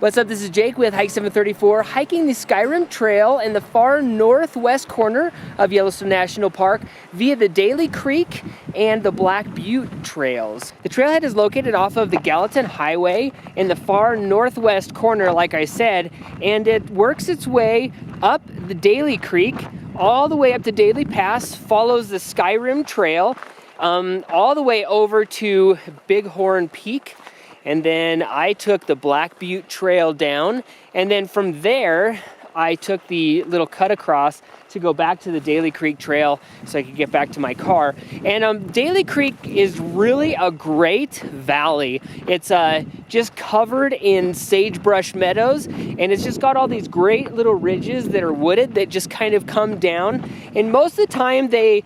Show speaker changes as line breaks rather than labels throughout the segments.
What's up, this is Jake with Hike 734, hiking the Skyrim Trail in the far northwest corner of Yellowstone National Park via the Daly Creek and the Black Butte Trails. The trailhead is located off of the Gallatin Highway in the far northwest corner, like I said, and it works its way up the Daly Creek, all the way up to Daly Pass, follows the Skyrim Trail, all the way over to Bighorn Peak. And then I took the Black Butte Trail down, and then from there I took the little cut across to go back to the Daly Creek Trail so I could get back to my car. And Daly Creek is really a great valley. It's just covered in sagebrush meadows, and it's just got all these great little ridges that are wooded that just kind of come down. And most of the time they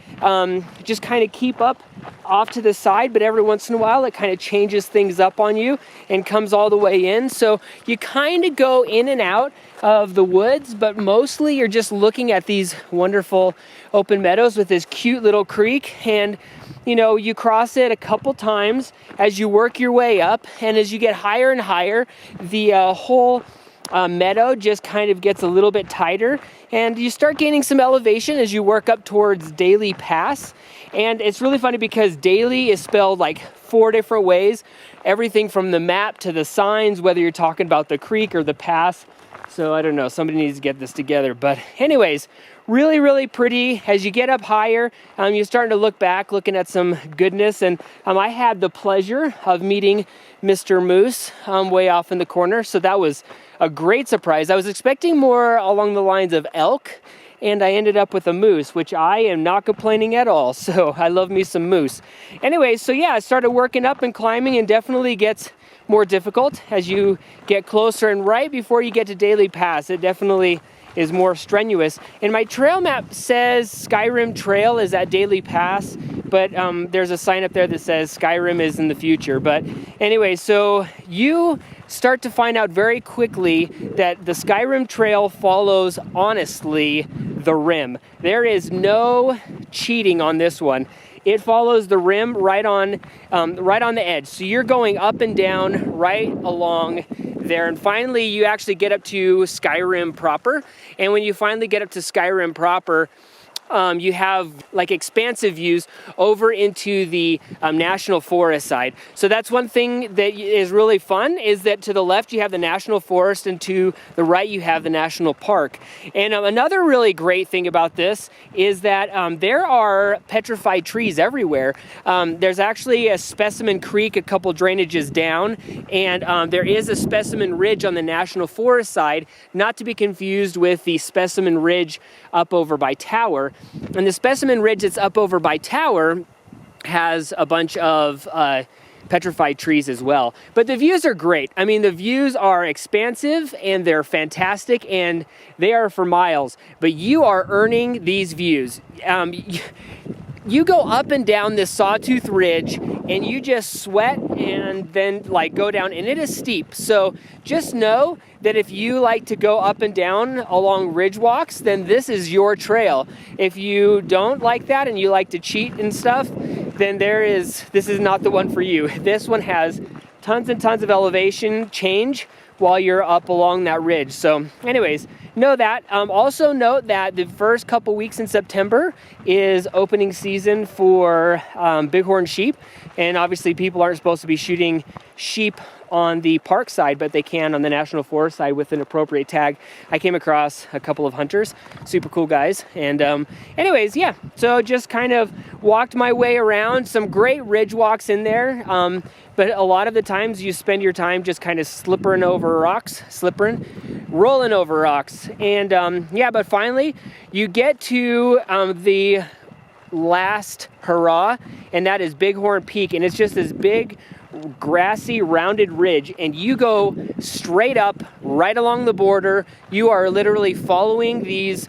just kind of keep up off to the side, but every once in a while it kind of changes things up on you and comes all the way in. So you kind of go in and out of the woods, but mostly you're just looking at these wonderful open meadows with this cute little creek. And you know, you cross it a couple times as you work your way up, and as you get higher and higher, the whole meadow just kind of gets a little bit tighter, and you start gaining some elevation as you work up towards Daly Pass. And it's really funny because Daly is spelled like 4 different ways, everything from the map to the signs, whether you're talking about the creek or the pass. So I don't know, somebody needs to get this together. But anyways, really, really pretty. As you get up higher, you're starting to look back, looking at some goodness. And I had the pleasure of meeting Mr. Moose way off in the corner. So that was a great surprise. I was expecting more along the lines of elk, and I ended up with a moose, which I am not complaining at all. So I love me some moose. Anyway, so yeah, I started working up and climbing, and definitely gets more difficult as you get closer. And right before you get to Daly Pass, it definitely is more strenuous. And my trail map says Skyrim Trail is at Daly Pass, but there's a sign up there that says Skyrim is in the future. But anyway, so you start to find out very quickly that the Skyrim Trail follows, honestly, the rim. There is no cheating on this one. It follows the rim right on the edge. So you're going up and down right along there. And finally, you actually get up to Skyrim proper. And when you finally get up to Skyrim proper, you have like expansive views over into the National Forest side. So that's one thing that is really fun, is that to the left you have the National Forest, and to the right you have the National Park. And another really great thing about this is that there are petrified trees everywhere. There's actually a Specimen Creek a couple drainages down, and there is a Specimen Ridge on the National Forest side, not to be confused with the Specimen Ridge up over by Tower. And the Specimen Ridge that's up over by Tower has a bunch of petrified trees as well. But the views are great. I mean, the views are expansive and they're fantastic, and they are for miles. But you are earning these views. You go up and down this Sawtooth Ridge, and you just sweat and then like go down, and it is steep. So just know that if you like to go up and down along ridge walks, then this is your trail. If you don't like that and you like to cheat and stuff, then this is not the one for you. This one has tons and tons of elevation change while you're up along that ridge. So anyways, know that. Also note that the first couple weeks in September is opening season for Bighorn Sheep. And obviously people aren't supposed to be shooting sheep on the park side, but they can on the National Forest side with an appropriate tag. I came across a couple of hunters, super cool guys. And anyways, yeah, so just kind of walked my way around, some great ridge walks in there. But a lot of the times you spend your time just kind of rolling over rocks. And yeah, but finally you get to the last hurrah, and that is Bighorn Peak. And it's just this big, grassy, rounded ridge, and you go straight up right along the border. You are literally following these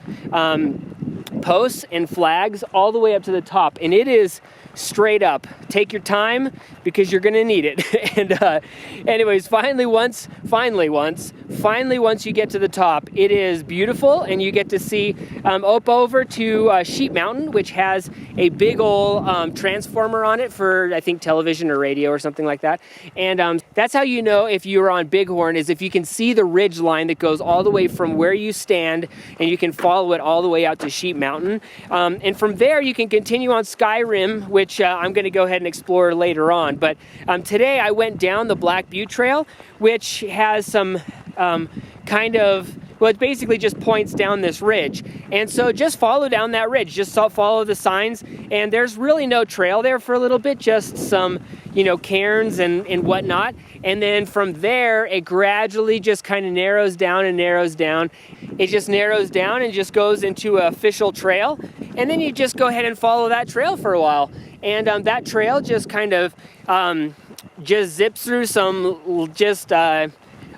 posts and flags all the way up to the top, and it is straight up. Take your time because you're gonna need it. And anyways, finally once you get to the top, it is beautiful, and you get to see up over to Sheep Mountain, which has a big old transformer on it for, I think, television or radio or something like that. And that's how you know if you're on Bighorn, is if you can see the ridge line that goes all the way from where you stand, and you can follow it all the way out to Sheep Mountain. And from there you can continue on Skyrim, which I'm going to go ahead and explore later on. But today I went down the Black Butte Trail, which has some kind of, well, it basically just points down this ridge. And so just follow down that ridge, just follow the signs. And there's really no trail there for a little bit, just some, you know, cairns and whatnot. And then from there, it gradually just kind of narrows down and narrows down. It just narrows down and just goes into an official trail. And then you just go ahead and follow that trail for a while. And that trail just kind of just zips through some just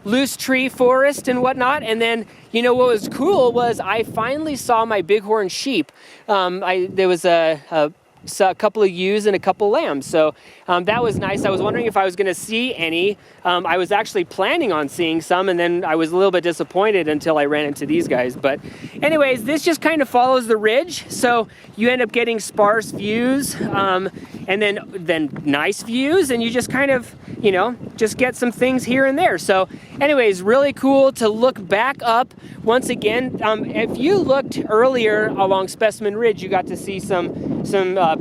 loose tree forest and whatnot. And then, you know, what was cool was I finally saw my bighorn sheep. There was a couple of ewes and a couple lambs, so that was nice. I was wondering if I was going to see any. I was actually planning on seeing some, and then I was a little bit disappointed until I ran into these guys. But anyways, this just kind of follows the ridge, so you end up getting sparse views, and then nice views, and you just kind of, you know, just get some things here and there. So anyways, really cool to look back up once again. If you looked earlier along Specimen Ridge, you got to see some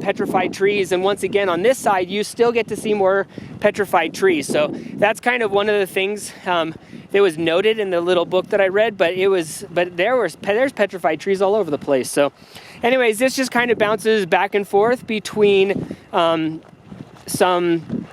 petrified trees, and once again on this side you still get to see more petrified trees. So that's kind of one of the things that was noted in the little book that I read, but there's petrified trees all over the place. So anyways, this just kind of bounces back and forth between some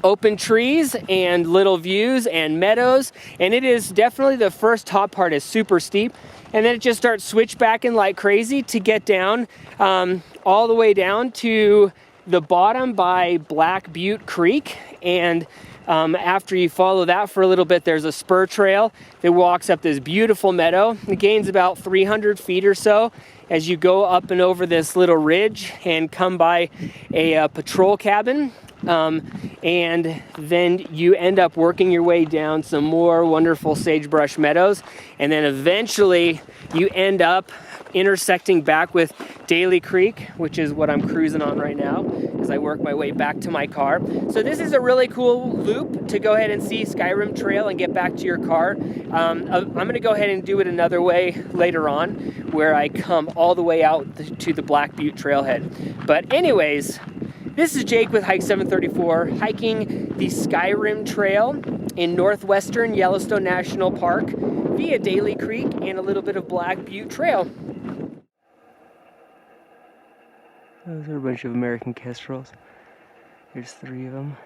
open trees and little views and meadows, and it is definitely, the first top part is super steep, and then it just starts switchbacking like crazy to get down all the way down to the bottom by Black Butte Creek. And after you follow that for a little bit, there's a spur trail that walks up this beautiful meadow. It gains about 300 feet or so as you go up and over this little ridge and come by a patrol cabin. And then you end up working your way down some more wonderful sagebrush meadows, and then eventually you end up intersecting back with Daly Creek, which is what I'm cruising on right now as I work my way back to my car. So this is a really cool loop to go ahead and see Skyrim Trail and get back to your car. I'm going to go ahead and do it another way later on, where I come all the way out to the Black Butte Trailhead. But anyways, this is Jake with Hike 734, hiking the Skyrim Trail in northwestern Yellowstone National Park via Daly Creek and a little bit of Black Butte Trail. Those are a bunch of American kestrels. There's 3 of them.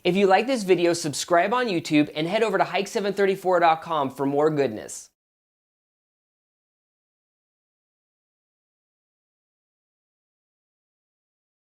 If you like this video, subscribe on YouTube and head over to hike734.com for more goodness.